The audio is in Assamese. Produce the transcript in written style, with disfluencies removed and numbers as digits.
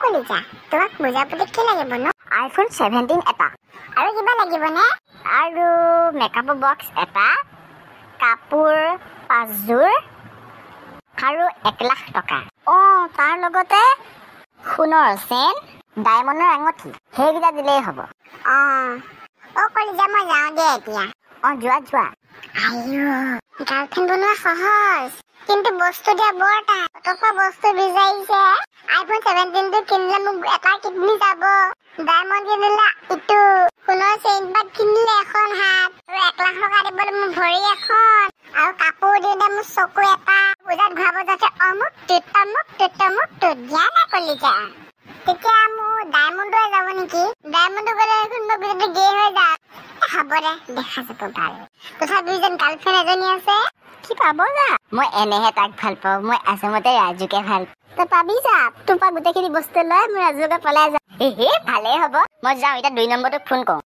কলিজা তোমাক পূজা পুতি কি লাগিব ন iPhone 17 এটা আৰু কিবা লাগিব নে আৰু মেকআপ বক্স এটা কাপোৰ 5 যোৰ আৰু 1 লাখ টকা তাৰ লগতে সোণৰ চেন ডায়মণ্ডৰ আঙঠি সেইকেইটা দিলেই হ'ব কলিজা মই যাওঁ দে এতিয়া যোৱা আইও গাৰ্লফ্ৰেণ্ড বনোৱা সহজ কিন্তু বস্তু দিয়া বৰ টান টকা বস্তু বিচাৰিছে iPhone 17 টো কিনিলে মোক এটা কিডনি যাব ডায়মণ্ড কিনিলে ইটো সোণৰ চেইন বাট কিনিলে এখন হাত আৰু 1 লাখ টকা দিবলৈ মোৰ ভৰি এখন আৰু কাপোৰ দিলে মোৰ চকু এটা পূজাত ঘূৰাব যাতে অমুক দিয়া না কলিজা তেতিয়া মোৰ ডায়মণ্ডে যাব নেকি ডায়মণ্ডো গ'লে দেখোন মই গোটেইটো গে হৈ যাম হ'ব দে দেখা যাব বাৰু তথাপিও যেন গাৰ্লফ্ৰেণ্ড এজনী আছে কি পাব যা মই এনেহে তাক ভাল পাওঁ মই আচলতে ৰাজুকে ভাল তই পাবি যা তোৰ পৰা গোটেইখিনি বস্তু লৈ মই ৰাজুকে পলাই যাম ভালেই হ'ব মই যাওঁ এতিয়া 2 নম্বৰটোক ফোন কৰোঁ